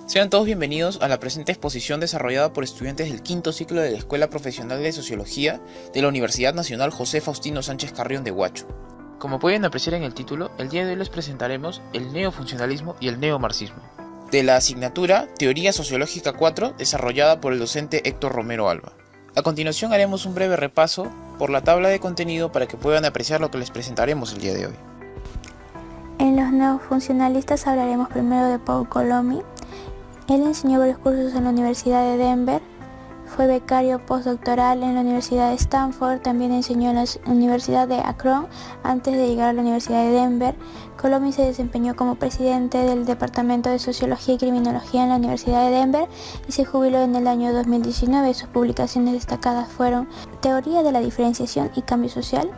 Sean todos bienvenidos a la presente exposición desarrollada por estudiantes del quinto ciclo de la Escuela Profesional de Sociología de la Universidad Nacional José Faustino Sánchez Carrión de Huacho. Como pueden apreciar en el título, el día de hoy les presentaremos el neofuncionalismo y el neomarxismo, de la asignatura Teoría Sociológica 4, desarrollada por el docente Héctor Romero Alba. A continuación haremos un breve repaso por la tabla de contenido para que puedan apreciar lo que les presentaremos el día de hoy. En los neofuncionalistas hablaremos primero de Paul Colombi. Él enseñó varios cursos en la Universidad de Denver, fue becario postdoctoral en la Universidad de Stanford, también enseñó en la Universidad de Akron antes de llegar a la Universidad de Denver. Colombi se desempeñó como presidente del Departamento de Sociología y Criminología en la Universidad de Denver y se jubiló en el año 2019. Sus publicaciones destacadas fueron Teoría de la diferenciación y cambio social,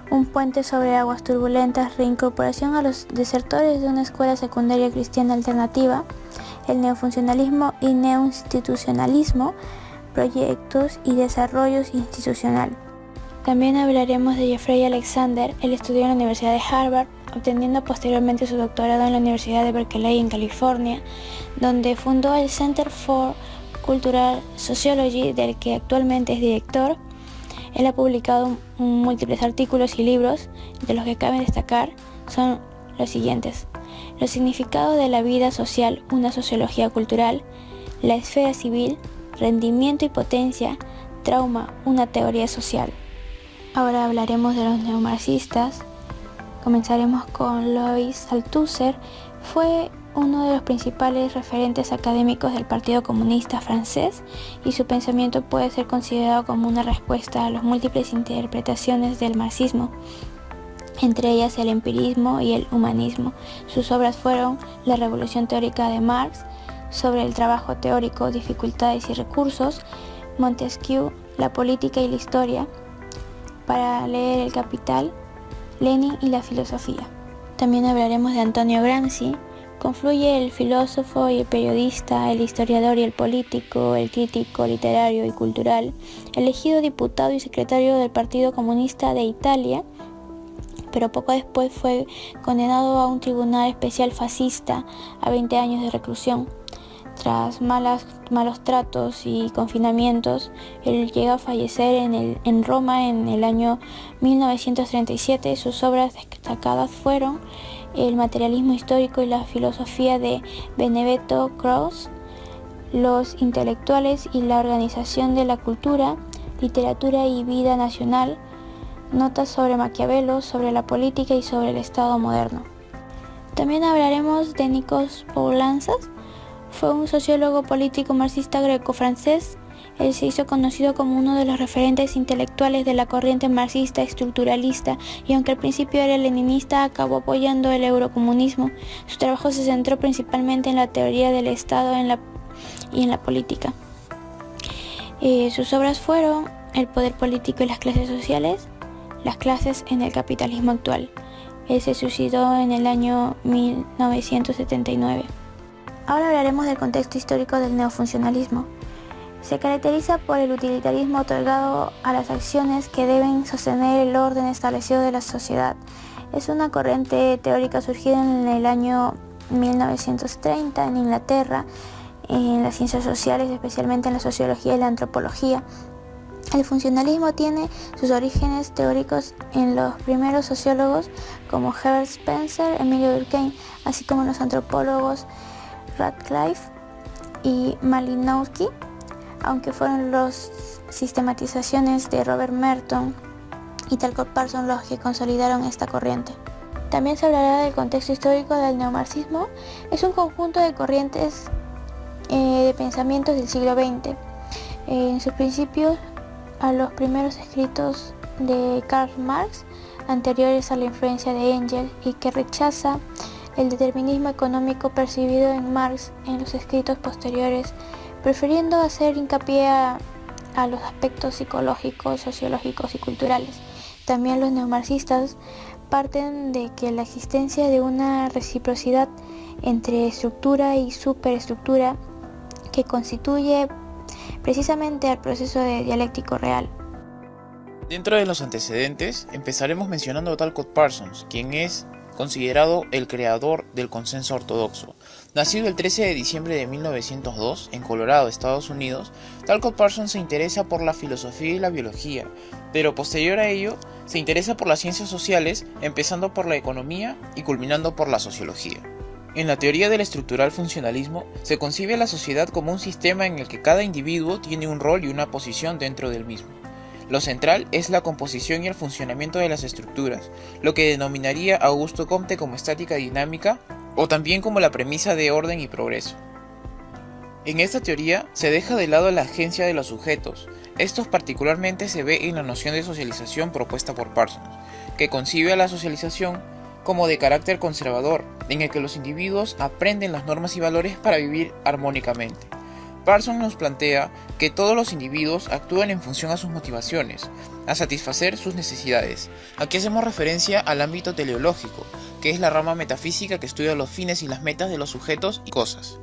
Un puente sobre aguas turbulentas, reincorporación a los desertores de una escuela secundaria cristiana alternativa, el neofuncionalismo y neoinstitucionalismo, proyectos y desarrollos institucional. También hablaremos de Jeffrey Alexander. Él estudió en la Universidad de Harvard, obteniendo posteriormente su doctorado en la Universidad de Berkeley en California, donde fundó el Center for Cultural Sociology, del que actualmente es director. Él ha publicado múltiples artículos y libros, de los que cabe destacar son los siguientes: Los significados de la vida social, una sociología cultural, La esfera civil, Rendimiento y potencia, Trauma, una teoría social. Ahora hablaremos de los neomarxistas. Comenzaremos con Alois Althusser. Fue uno de los principales referentes académicos del Partido Comunista francés y su pensamiento puede ser considerado como una respuesta a las múltiples interpretaciones del marxismo, entre ellas el empirismo y el humanismo. Sus obras fueron La revolución teórica de Marx, Sobre el trabajo teórico, dificultades y recursos, Montesquieu, La política y la historia, Para leer el Capital, Lenin y la filosofía. También hablaremos de Antonio Gramsci. Confluye el filósofo y el periodista, el historiador y el político, el crítico literario y cultural, elegido diputado y secretario del Partido Comunista de Italia, pero poco después fue condenado a un tribunal especial fascista a 20 años de reclusión. Tras malos tratos y confinamientos, él llega a fallecer en Roma en el año 1937. Sus obras destacadas fueron El materialismo histórico y la filosofía de Benedetto Croce, Los intelectuales y la organización de la cultura, Literatura y vida nacional, Notas sobre Maquiavelo, sobre la política y sobre el Estado moderno. También hablaremos de Nikos Poulantzas. Fue un sociólogo político marxista greco-francés. Él se hizo conocido como uno de los referentes intelectuales de la corriente marxista estructuralista y aunque al principio era leninista, acabó apoyando el eurocomunismo. Su trabajo se centró principalmente en la teoría del Estado y en la política. Sus obras fueron El poder político y las clases sociales, Las clases en el capitalismo actual. Él se suicidó en el año 1979. Ahora hablaremos del contexto histórico del neofuncionalismo. Se caracteriza por el utilitarismo otorgado a las acciones que deben sostener el orden establecido de la sociedad. Es una corriente teórica surgida en el año 1930 en Inglaterra, en las ciencias sociales, especialmente en la sociología y la antropología. El funcionalismo tiene sus orígenes teóricos en los primeros sociólogos como Herbert Spencer, Emilio Durkheim, así como los antropólogos Radcliffe y Malinowski, aunque fueron las sistematizaciones de Robert Merton y Talcott Parsons los que consolidaron esta corriente. También se hablará del contexto histórico del neomarxismo. Es un conjunto de corrientes de pensamientos del siglo XX. En sus principios, a los primeros escritos de Karl Marx, anteriores a la influencia de Engels, y que rechaza el determinismo económico percibido en Marx en los escritos posteriores, prefiriendo hacer hincapié a los aspectos psicológicos, sociológicos y culturales. También los neomarxistas parten de que la existencia de una reciprocidad entre estructura y superestructura que constituye precisamente al proceso de dialéctico real. Dentro de los antecedentes, empezaremos mencionando a Talcott Parsons, quien es considerado el creador del consenso ortodoxo. Nacido el 13 de diciembre de 1902 en Colorado, Estados Unidos, Talcott Parsons se interesa por la filosofía y la biología, pero posterior a ello se interesa por las ciencias sociales, empezando por la economía y culminando por la sociología. En la teoría del estructural funcionalismo, se concibe a la sociedad como un sistema en el que cada individuo tiene un rol y una posición dentro del mismo. Lo central es la composición y el funcionamiento de las estructuras, lo que denominaría Augusto Comte como estática dinámica, o también como la premisa de orden y progreso. En esta teoría se deja de lado la agencia de los sujetos. Esto particularmente se ve en la noción de socialización propuesta por Parsons, que concibe a la socialización como de carácter conservador, en el que los individuos aprenden las normas y valores para vivir armónicamente. Parsons nos plantea que todos los individuos actúan en función a sus motivaciones, a satisfacer sus necesidades. Aquí hacemos referencia al ámbito teleológico, que es la rama metafísica que estudia los fines y las metas de los sujetos y cosas.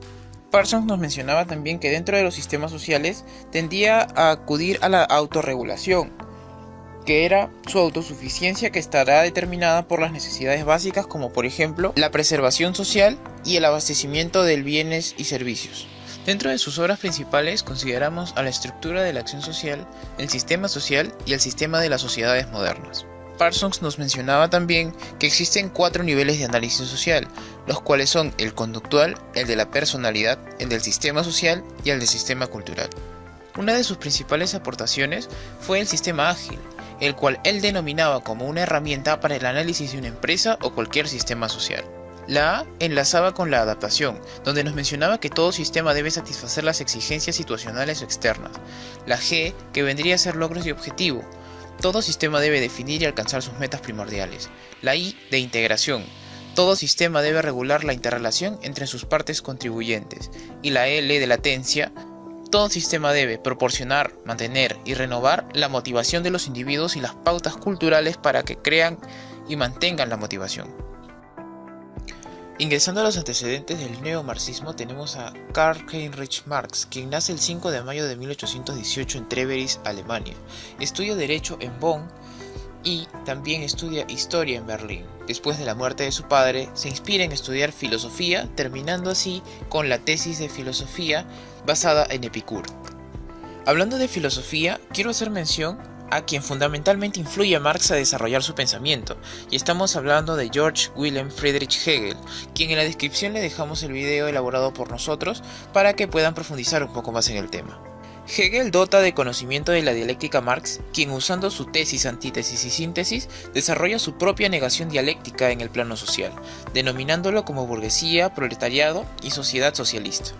Parsons nos mencionaba también que dentro de los sistemas sociales tendía a acudir a la autorregulación, que era su autosuficiencia, que estará determinada por las necesidades básicas como por ejemplo la preservación social y el abastecimiento de bienes y servicios. Dentro de sus obras principales consideramos a la estructura de la acción social, el sistema social y el sistema de las sociedades modernas. Parsons nos mencionaba también que existen 4 niveles de análisis social, los cuales son el conductual, el de la personalidad, el del sistema social y el del sistema cultural. Una de sus principales aportaciones fue el sistema ágil, el cual él denominaba como una herramienta para el análisis de una empresa o cualquier sistema social. La A enlazaba con la adaptación, donde nos mencionaba que todo sistema debe satisfacer las exigencias situacionales o externas. La G, que vendría a ser logros y objetivo. Todo sistema debe definir y alcanzar sus metas primordiales. La I, de integración. Todo sistema debe regular la interrelación entre sus partes contribuyentes. Y la L, de latencia. Todo sistema debe proporcionar, mantener y renovar la motivación de los individuos y las pautas culturales para que crean y mantengan la motivación. Ingresando a los antecedentes del neomarxismo, tenemos a Karl Heinrich Marx, quien nace el 5 de mayo de 1818 en Treveris, Alemania. Estudia Derecho en Bonn y también estudia Historia en Berlín. Después de la muerte de su padre, se inspira en estudiar filosofía, terminando así con la tesis de filosofía basada en Epicuro. Hablando de filosofía, quiero hacer mención a quien fundamentalmente influye a Marx a desarrollar su pensamiento, y estamos hablando de Georg Wilhelm Friedrich Hegel, quien en la descripción le dejamos el video elaborado por nosotros para que puedan profundizar un poco más en el tema. Hegel dota de conocimiento de la dialéctica a Marx, quien usando su tesis, antítesis y síntesis, desarrolla su propia negación dialéctica en el plano social, denominándolo como burguesía, proletariado y sociedad socialista.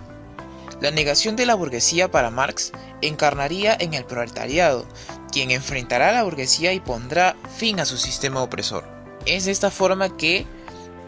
La negación de la burguesía para Marx encarnaría en el proletariado, quien enfrentará a la burguesía y pondrá fin a su sistema opresor. Es de esta forma que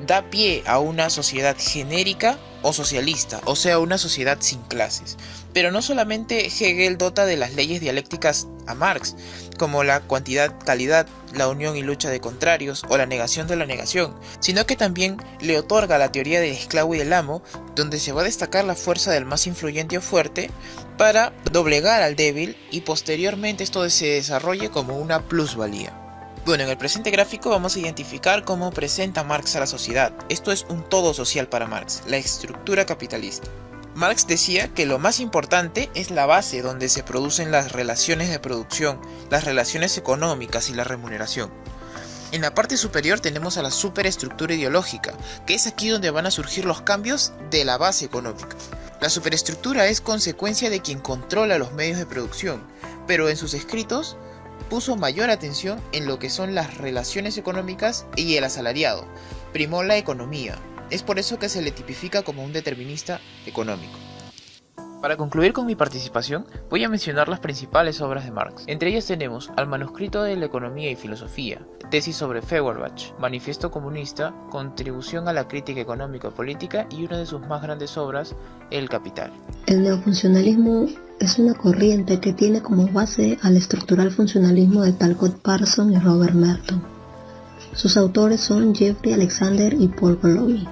da pie a una sociedad genérica o socialista, o sea, una sociedad sin clases. Pero no solamente Hegel dota de las leyes dialécticas a Marx, como la cuantidad-calidad, la unión y lucha de contrarios o la negación de la negación, sino que también le otorga la teoría del esclavo y del amo, donde se va a destacar la fuerza del más influyente o fuerte para doblegar al débil y posteriormente esto se desarrolle como una plusvalía. Bueno, en el presente gráfico vamos a identificar cómo presenta Marx a la sociedad. Esto es un todo social para Marx, la estructura capitalista. Marx decía que lo más importante es la base donde se producen las relaciones de producción, las relaciones económicas y la remuneración. En la parte superior tenemos a la superestructura ideológica, que es aquí donde van a surgir los cambios de la base económica. La superestructura es consecuencia de quien controla los medios de producción, pero en sus escritos puso mayor atención en lo que son las relaciones económicas y el asalariado. Primó la economía. Es por eso que se le tipifica como un determinista económico. Para concluir con mi participación, voy a mencionar las principales obras de Marx. Entre ellas tenemos al manuscrito de la economía y filosofía, tesis sobre Feuerbach, manifiesto comunista, contribución a la crítica económico-política y una de sus más grandes obras, El Capital. El neofuncionalismo es una corriente que tiene como base al estructural funcionalismo de Talcott Parsons y Robert Merton. Sus autores son Jeffrey Alexander y Paul Golomy.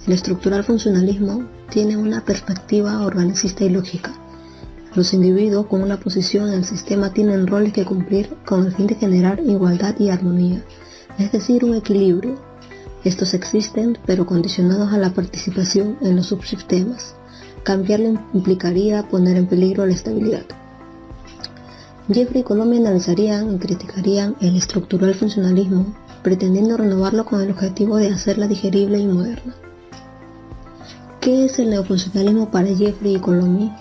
El estructural funcionalismo tiene una perspectiva organicista y lógica. Los individuos con una posición en el sistema tienen roles que cumplir con el fin de generar igualdad y armonía, es decir, un equilibrio. Estos existen, pero condicionados a la participación en los subsistemas. Cambiarlo implicaría poner en peligro la estabilidad. Jeffrey y Colomi analizarían y criticarían el estructural funcionalismo, pretendiendo renovarlo con el objetivo de hacerla digerible y moderna. ¿Qué es el neofuncionalismo para Jeffrey y Colomi?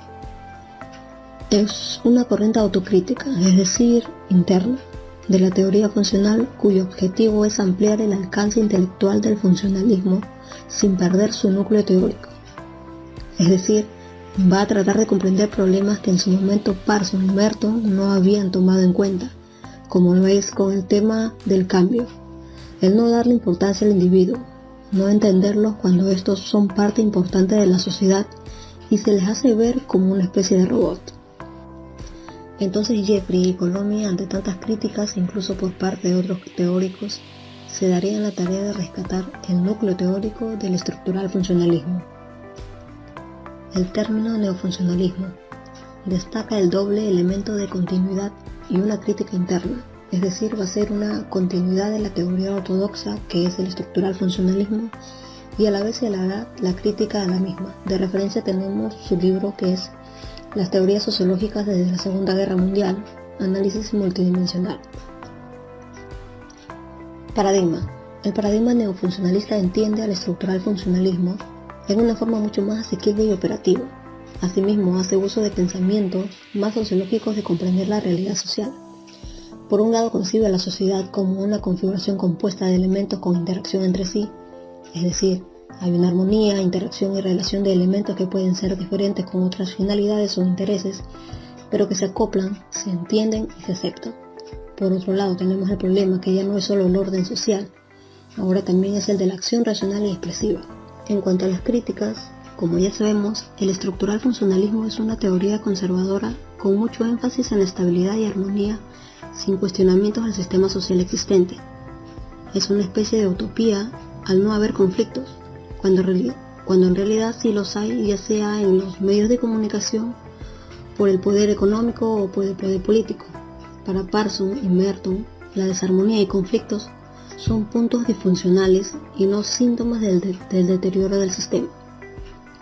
Es una corriente autocrítica, es decir, interna, de la teoría funcional cuyo objetivo es ampliar el alcance intelectual del funcionalismo sin perder su núcleo teórico. Es decir, va a tratar de comprender problemas que en su momento Parsons y Merton no habían tomado en cuenta, como lo es con el tema del cambio, el no darle importancia al individuo, no entenderlos cuando estos son parte importante de la sociedad y se les hace ver como una especie de robot. Entonces Jeffrey y Colomi, ante tantas críticas, incluso por parte de otros teóricos, se darían la tarea de rescatar el núcleo teórico del estructural funcionalismo. El término neofuncionalismo destaca el doble elemento de continuidad y una crítica interna, es decir, va a ser una continuidad de la teoría ortodoxa que es el estructural funcionalismo y a la vez se le hará la crítica a la misma. De referencia tenemos su libro que es Las teorías sociológicas desde la Segunda Guerra Mundial, análisis multidimensional. Paradigma. El paradigma neofuncionalista entiende al estructural funcionalismo en una forma mucho más asequible y operativa. Asimismo, hace uso de pensamientos más sociológicos de comprender la realidad social. Por un lado, concibe a la sociedad como una configuración compuesta de elementos con interacción entre sí, es decir, hay una armonía, interacción y relación de elementos que pueden ser diferentes con otras finalidades o intereses, pero que se acoplan, se entienden y se aceptan. Por otro lado, tenemos el problema que ya no es solo el orden social, ahora también es el de la acción racional y expresiva. En cuanto a las críticas, como ya sabemos, el estructural funcionalismo es una teoría conservadora con mucho énfasis en la estabilidad y armonía sin cuestionamientos al sistema social existente. Es una especie de utopía al no haber conflictos, cuando en realidad sí los hay, ya sea en los medios de comunicación, por el poder económico o por el poder político. Para Parsons y Merton, la desarmonía y conflictos son puntos disfuncionales y no síntomas del deterioro del sistema.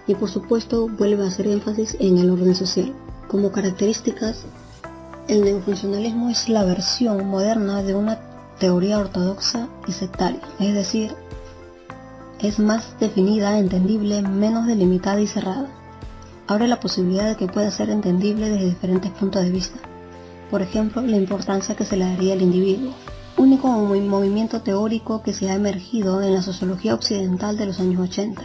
Y por supuesto vuelve a hacer énfasis en el orden social. Como características, el neofuncionalismo es la versión moderna de una teoría ortodoxa y sectaria, es decir, es más definida, entendible, menos delimitada y cerrada. Abre la posibilidad de que pueda ser entendible desde diferentes puntos de vista. Por ejemplo, la importancia que se le daría al individuo. Único movimiento teórico que se ha emergido en la sociología occidental de los años 80.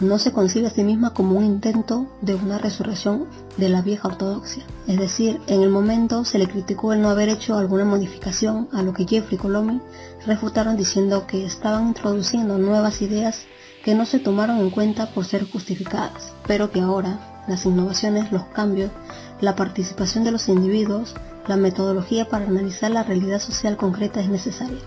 No se concibe a sí misma como un intento de una resurrección de la vieja ortodoxia. Es decir, en el momento se le criticó el no haber hecho alguna modificación, a lo que Jeffrey y Colomi refutaron diciendo que estaban introduciendo nuevas ideas que no se tomaron en cuenta por ser justificadas, pero que ahora las innovaciones, los cambios, la participación de los individuos, la metodología para analizar la realidad social concreta es necesaria.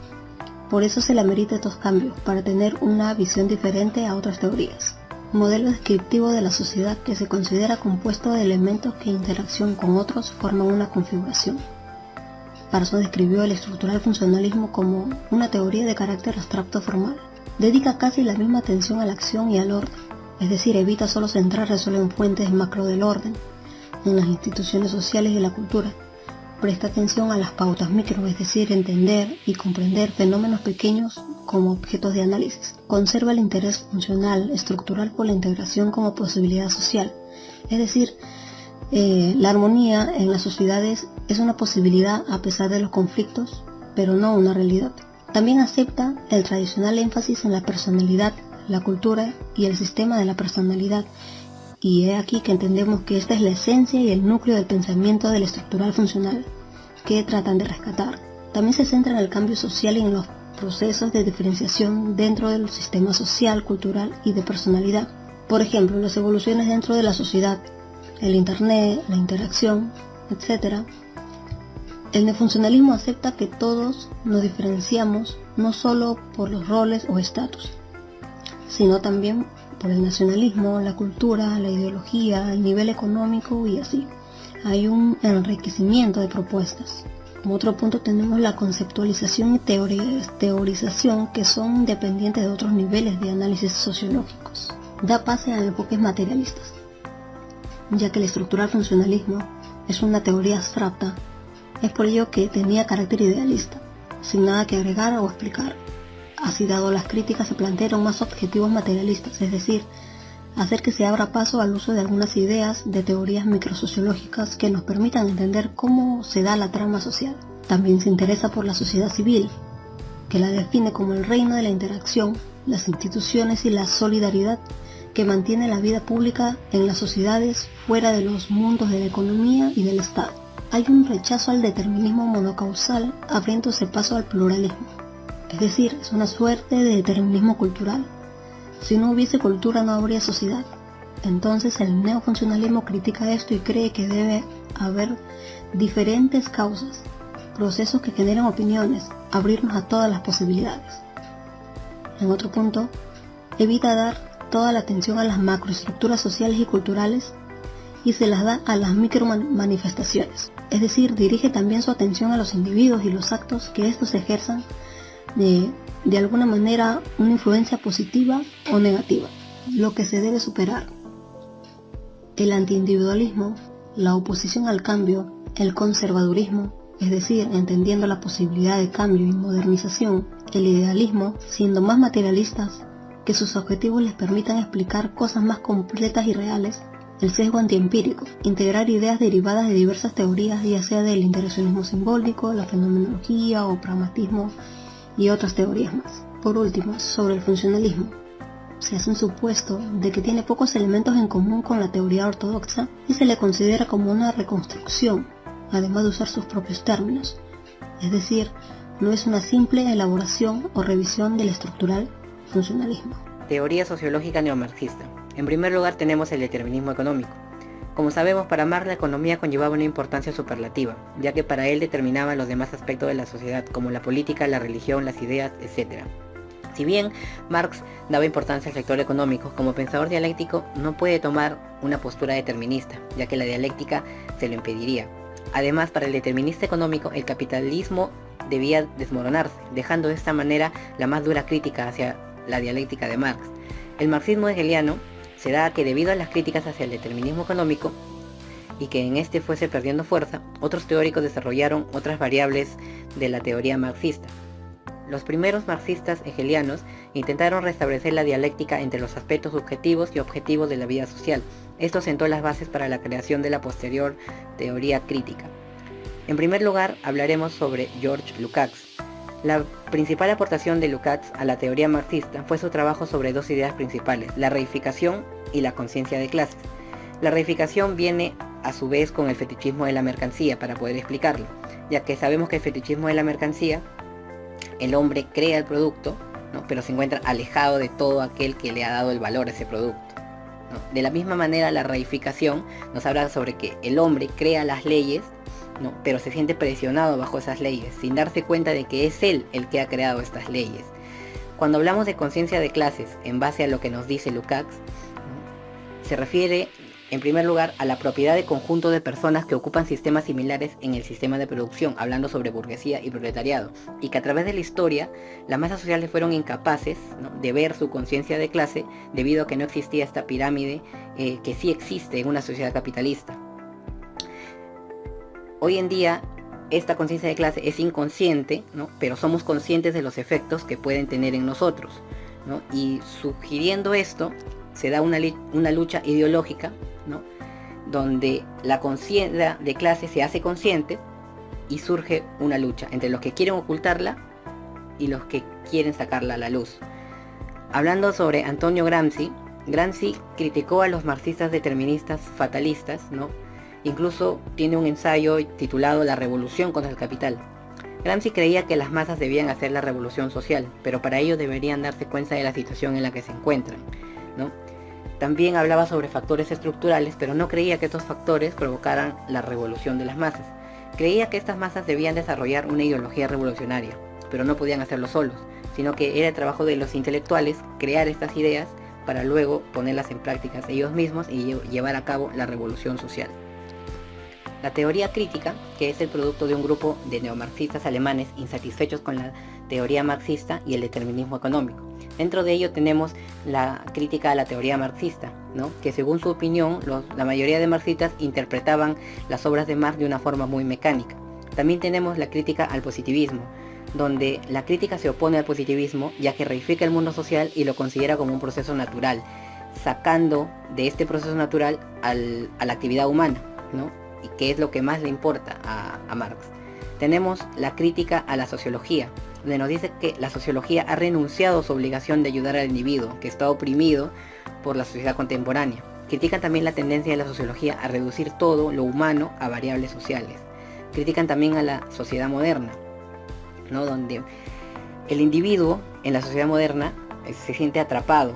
Por eso se le amerita estos cambios, para tener una visión diferente a otras teorías. Modelo descriptivo de la sociedad que se considera compuesto de elementos que en interacción con otros forman una configuración. Parsons describió el estructural funcionalismo como una teoría de carácter abstracto formal. Dedica casi la misma atención a la acción y al orden, es decir, evita solo centrarse solo en fuentes macro del orden, en las instituciones sociales y la cultura. Presta atención a las pautas micro, es decir, entender y comprender fenómenos pequeños como objetos de análisis. Conserva el interés funcional, estructural por la integración como posibilidad social. Es decir, la armonía en las sociedades es una posibilidad a pesar de los conflictos, pero no una realidad. También acepta el tradicional énfasis en la personalidad, la cultura y el sistema de la personalidad. Y es aquí que entendemos que esta es la esencia y el núcleo del pensamiento del estructural funcional, que tratan de rescatar. También se centra en el cambio social y en los procesos de diferenciación dentro del sistema social, cultural y de personalidad. Por ejemplo, las evoluciones dentro de la sociedad, el internet, la interacción, etc. El neofuncionalismo acepta que todos nos diferenciamos no solo por los roles o estatus, sino también por el nacionalismo, la cultura, la ideología, el nivel económico y así. Hay un enriquecimiento de propuestas. Como otro punto tenemos la conceptualización y teorización, que son dependientes de otros niveles de análisis sociológicos. Da base a enfoques materialistas, ya que el estructural funcionalismo es una teoría abstracta. Es por ello que tenía carácter idealista, sin nada que agregar o explicar. Así, dado las críticas, se plantearon más objetivos materialistas, es decir, hacer que se abra paso al uso de algunas ideas de teorías microsociológicas que nos permitan entender cómo se da la trama social. También se interesa por la sociedad civil, que la define como el reino de la interacción, las instituciones y la solidaridad que mantiene la vida pública en las sociedades fuera de los mundos de la economía y del Estado. Hay un rechazo al determinismo monocausal, abriéndose paso al pluralismo. Es decir, es una suerte de determinismo cultural. Si no hubiese cultura no habría sociedad. Entonces el neofuncionalismo critica esto y cree que debe haber diferentes causas, procesos que generen opiniones, abrirnos a todas las posibilidades. En otro punto, evita dar toda la atención a las macroestructuras sociales y culturales y se las da a las micromanifestaciones. Es decir, dirige también su atención a los individuos y los actos que estos ejerzan de alguna manera una influencia positiva o negativa, lo que se debe superar. El antiindividualismo, la oposición al cambio, el conservadurismo, es decir, entendiendo la posibilidad de cambio y modernización, el idealismo, siendo más materialistas, que sus objetivos les permitan explicar cosas más completas y reales, el sesgo antiempírico, integrar ideas derivadas de diversas teorías, ya sea del interaccionismo simbólico, la fenomenología o pragmatismo y otras teorías más. Por último, sobre el funcionalismo, se hace un supuesto de que tiene pocos elementos en común con la teoría ortodoxa y se le considera como una reconstrucción, además de usar sus propios términos, es decir, no es una simple elaboración o revisión del estructural funcionalismo. Teoría sociológica neomarxista. En primer lugar tenemos el determinismo económico. Como sabemos, para Marx la economía conllevaba una importancia superlativa, ya que para él determinaba los demás aspectos de la sociedad, como la política, la religión, las ideas, etc. Si bien Marx daba importancia al sector económico, como pensador dialéctico no puede tomar una postura determinista, ya que la dialéctica se lo impediría. Además, para el determinista económico, el capitalismo debía desmoronarse, dejando de esta manera la más dura crítica hacia la dialéctica de Marx. El marxismo hegeliano se da a que debido a las críticas hacia el determinismo económico y que en este fuese perdiendo fuerza, otros teóricos desarrollaron otras variables de la teoría marxista. Los primeros marxistas hegelianos intentaron restablecer la dialéctica entre los aspectos subjetivos y objetivos de la vida social. Esto sentó las bases para la creación de la posterior teoría crítica. En primer lugar, hablaremos sobre George Lukács. La principal aportación de Lukács a la teoría marxista fue su trabajo sobre dos ideas principales, la reificación y la conciencia de clases. La reificación viene a su vez con el fetichismo de la mercancía para poder explicarlo, ya que sabemos que el fetichismo de la mercancía, el hombre crea el producto, ¿no?, pero se encuentra alejado de todo aquel que le ha dado el valor a ese producto, ¿no? De la misma manera, la reificación nos habla sobre que el hombre crea las leyes, ¿no?, pero se siente presionado bajo esas leyes, sin darse cuenta de que es él el que ha creado estas leyes. Cuando hablamos de conciencia de clases, en base a lo que nos dice Lukács, ¿no?, se refiere en primer lugar a la propiedad de conjunto de personas que ocupan sistemas similares en el sistema de producción, hablando sobre burguesía y proletariado, y que a través de la historia las masas sociales fueron incapaces, ¿no?, de ver su conciencia de clase debido a que no existía esta pirámide que sí existe en una sociedad capitalista. Hoy en día esta conciencia de clase es inconsciente, ¿no?, pero somos conscientes de los efectos que pueden tener en nosotros, ¿no?, y sugiriendo esto se da una lucha ideológica, ¿no?, donde la conciencia de clase se hace consciente y surge una lucha entre los que quieren ocultarla y los que quieren sacarla a la luz. Hablando sobre Antonio Gramsci criticó a los marxistas deterministas fatalistas, ¿no? Incluso tiene un ensayo titulado La revolución contra el capital. Gramsci creía que las masas debían hacer la revolución social, pero para ello deberían darse cuenta de la situación en la que se encuentran, ¿no? También hablaba sobre factores estructurales, pero no creía que estos factores provocaran la revolución de las masas. Creía que estas masas debían desarrollar una ideología revolucionaria, pero no podían hacerlo solos, sino que era el trabajo de los intelectuales crear estas ideas para luego ponerlas en práctica ellos mismos y llevar a cabo la revolución social. La teoría crítica, que es el producto de un grupo de neomarxistas alemanes insatisfechos con la teoría marxista y el determinismo económico. Dentro de ello tenemos la crítica a la teoría marxista, ¿no? Que según su opinión, la mayoría de marxistas interpretaban las obras de Marx de una forma muy mecánica. También tenemos la crítica al positivismo, donde la crítica se opone al positivismo ya que reifica el mundo social y lo considera como un proceso natural, sacando de este proceso natural a la actividad humana, ¿no? Y que es lo que más le importa a Marx. Tenemos la crítica a la sociología, donde nos dice que la sociología ha renunciado a su obligación de ayudar al individuo, que está oprimido por la sociedad contemporánea. Critican también la tendencia de la sociología a reducir todo lo humano a variables sociales. Critican también a la sociedad moderna, ¿no? Donde el individuo en la sociedad moderna se siente atrapado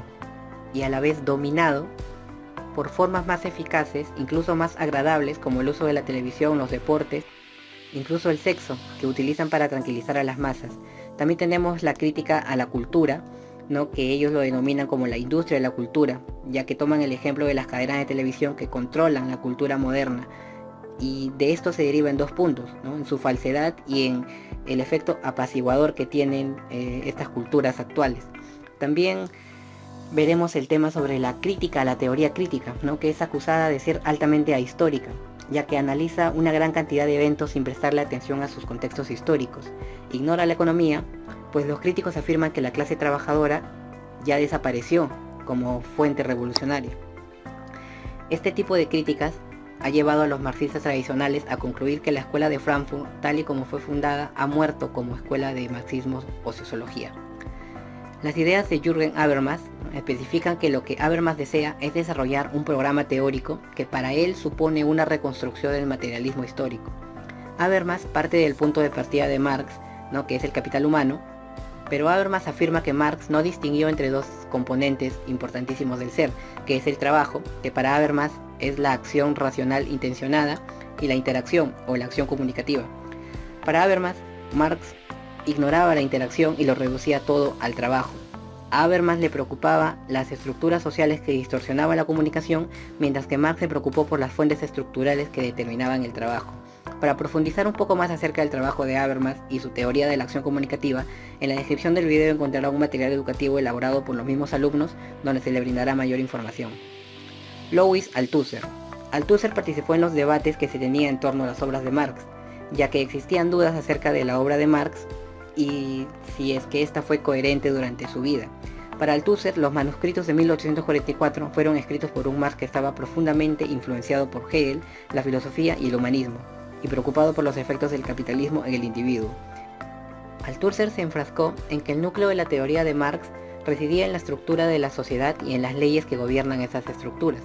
y a la vez dominado por formas más eficaces, incluso más agradables, como el uso de la televisión, los deportes, incluso el sexo, que utilizan para tranquilizar a las masas. También tenemos la crítica a la cultura, ¿no? Que ellos lo denominan como la industria de la cultura, ya que toman el ejemplo de las cadenas de televisión que controlan la cultura moderna. Y de esto se deriva en dos puntos, ¿no? En su falsedad y en el efecto apaciguador que tienen estas culturas actuales. También veremos el tema sobre la crítica a la teoría crítica, ¿no? Que es acusada de ser altamente ahistórica, ya que analiza una gran cantidad de eventos sin prestarle atención a sus contextos históricos. Ignora la economía, pues los críticos afirman que la clase trabajadora ya desapareció como fuente revolucionaria. Este tipo de críticas ha llevado a los marxistas tradicionales a concluir que la escuela de Frankfurt, tal y como fue fundada, ha muerto como escuela de marxismo o sociología. Las ideas de Jürgen Habermas especifican que lo que Habermas desea es desarrollar un programa teórico que para él supone una reconstrucción del materialismo histórico. Habermas parte del punto de partida de Marx, ¿no? Que es el capital humano, pero Habermas afirma que Marx no distinguió entre dos componentes importantísimos del ser, que es el trabajo, que para Habermas es la acción racional intencionada, y la interacción o la acción comunicativa. Para Habermas, Marx ignoraba la interacción y lo reducía todo al trabajo. A Habermas le preocupaba las estructuras sociales que distorsionaban la comunicación, mientras que Marx se preocupó por las fuentes estructurales que determinaban el trabajo. Para profundizar un poco más acerca del trabajo de Habermas y su teoría de la acción comunicativa, en la descripción del video encontrará un material educativo elaborado por los mismos alumnos, donde se le brindará mayor información. Louis Althusser. Althusser participó en los debates que se tenían en torno a las obras de Marx, ya que existían dudas acerca de la obra de Marx y si es que ésta fue coherente durante su vida. Para Althusser, los manuscritos de 1844 fueron escritos por un Marx que estaba profundamente influenciado por Hegel, la filosofía y el humanismo, y preocupado por los efectos del capitalismo en el individuo. Althusser se enfrascó en que el núcleo de la teoría de Marx residía en la estructura de la sociedad y en las leyes que gobiernan esas estructuras.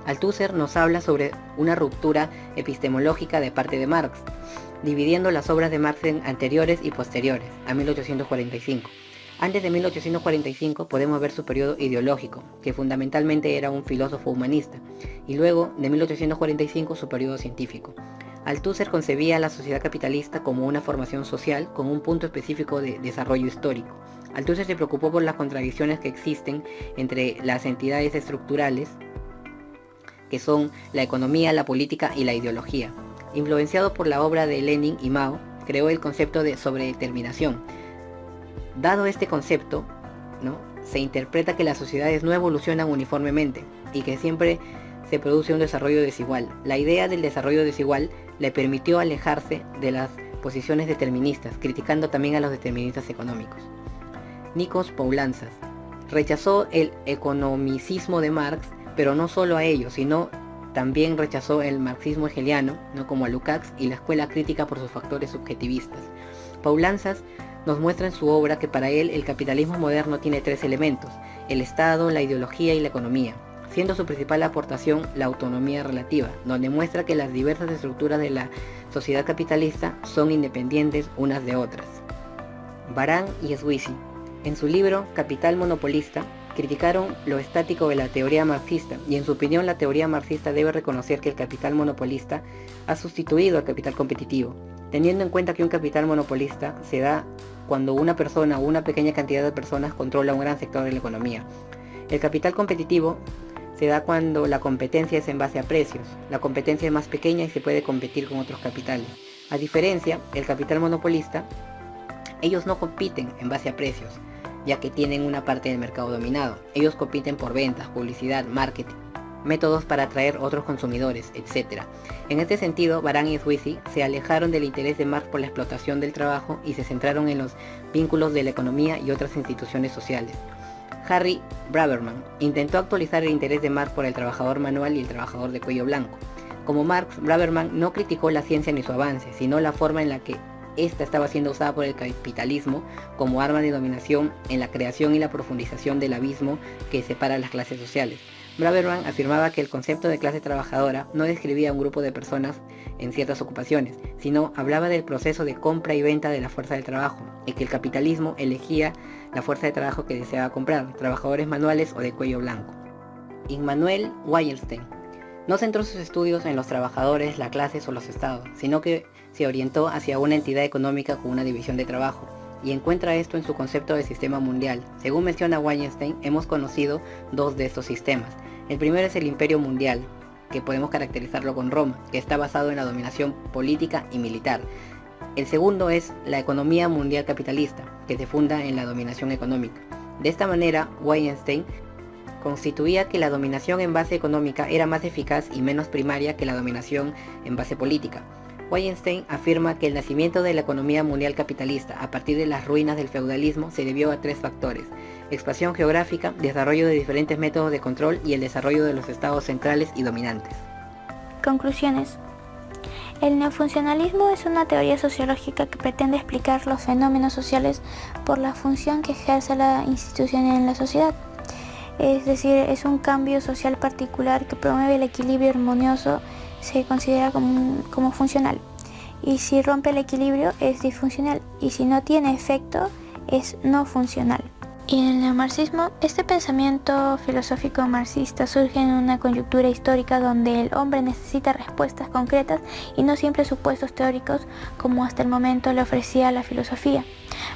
Althusser nos habla sobre una ruptura epistemológica de parte de Marx, dividiendo las obras de Marx en anteriores y posteriores, a 1845. Antes de 1845 podemos ver su periodo ideológico, que fundamentalmente era un filósofo humanista, y luego, de 1845, su periodo científico. Althusser concebía la sociedad capitalista como una formación social con un punto específico de desarrollo histórico. Althusser se preocupó por las contradicciones que existen entre las entidades estructurales, que son la economía, la política y la ideología. Influenciado por la obra de Lenin y Mao, creó el concepto de sobredeterminación. Dado este concepto, ¿no?, se interpreta que las sociedades no evolucionan uniformemente y que siempre se produce un desarrollo desigual. La idea del desarrollo desigual le permitió alejarse de las posiciones deterministas, criticando también a los deterministas económicos. Nikos Poulantzas rechazó el economicismo de Marx, pero no solo a ello, sino también rechazó el marxismo hegeliano, ¿no?, como a Lukács, y la escuela crítica por sus factores subjetivistas. Poulantzas nos muestra en su obra que para él el capitalismo moderno tiene tres elementos: el Estado, la ideología y la economía, siendo su principal aportación la autonomía relativa, donde muestra que las diversas estructuras de la sociedad capitalista son independientes unas de otras. Baran y Sweezy, en su libro Capital Monopolista, criticaron lo estático de la teoría marxista, y en su opinión la teoría marxista debe reconocer que el capital monopolista ha sustituido al capital competitivo, teniendo en cuenta que un capital monopolista se da cuando una persona o una pequeña cantidad de personas controla un gran sector de la economía. El capital competitivo se da cuando la competencia es en base a precios. La competencia es más pequeña y se puede competir con otros capitales. A diferencia, el capital monopolista, ellos no compiten en base a precios, ya que tienen una parte del mercado dominado. Ellos compiten por ventas, publicidad, marketing, métodos para atraer otros consumidores, etc. En este sentido, Baran y Sweezy se alejaron del interés de Marx por la explotación del trabajo y se centraron en los vínculos de la economía y otras instituciones sociales. Harry Braverman intentó actualizar el interés de Marx por el trabajador manual y el trabajador de cuello blanco. Como Marx, Braverman no criticó la ciencia ni su avance, sino la forma en la que ésta estaba siendo usada por el capitalismo como arma de dominación en la creación y la profundización del abismo que separa las clases sociales. Braverman afirmaba que el concepto de clase trabajadora no describía a un grupo de personas en ciertas ocupaciones, sino hablaba del proceso de compra y venta de la fuerza de trabajo, y que el capitalismo elegía la fuerza de trabajo que deseaba comprar, trabajadores manuales o de cuello blanco. Immanuel Wallerstein no centró sus estudios en los trabajadores, las clases o los estados, sino que se orientó hacia una entidad económica con una división de trabajo, y encuentra esto en su concepto de sistema mundial. Según menciona Wallerstein, hemos conocido dos de estos sistemas. El primero es el imperio mundial, que podemos caracterizarlo con Roma, que está basado en la dominación política y militar. El segundo es la economía mundial capitalista, que se funda en la dominación económica. De esta manera, Wallerstein constituía que la dominación en base económica era más eficaz y menos primaria que la dominación en base política. Wallerstein afirma que el nacimiento de la economía mundial capitalista a partir de las ruinas del feudalismo se debió a tres factores: expansión geográfica, desarrollo de diferentes métodos de control y el desarrollo de los estados centrales y dominantes. Conclusiones. El neofuncionalismo es una teoría sociológica que pretende explicar los fenómenos sociales por la función que ejerce la institución en la sociedad. Es decir, es un cambio social particular que promueve el equilibrio armonioso, se considera como funcional, y si rompe el equilibrio es disfuncional, y si no tiene efecto es no funcional. Y en el neomarxismo, este pensamiento filosófico marxista surge en una coyuntura histórica donde el hombre necesita respuestas concretas y no siempre supuestos teóricos como hasta el momento le ofrecía la filosofía.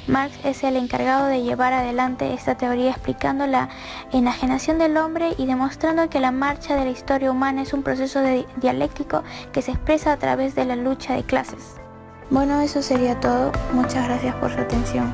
Marx es el encargado de llevar adelante esta teoría explicando la enajenación del hombre y demostrando que la marcha de la historia humana es un proceso dialéctico que se expresa a través de la lucha de clases. Bueno, eso sería todo. Muchas gracias por su atención.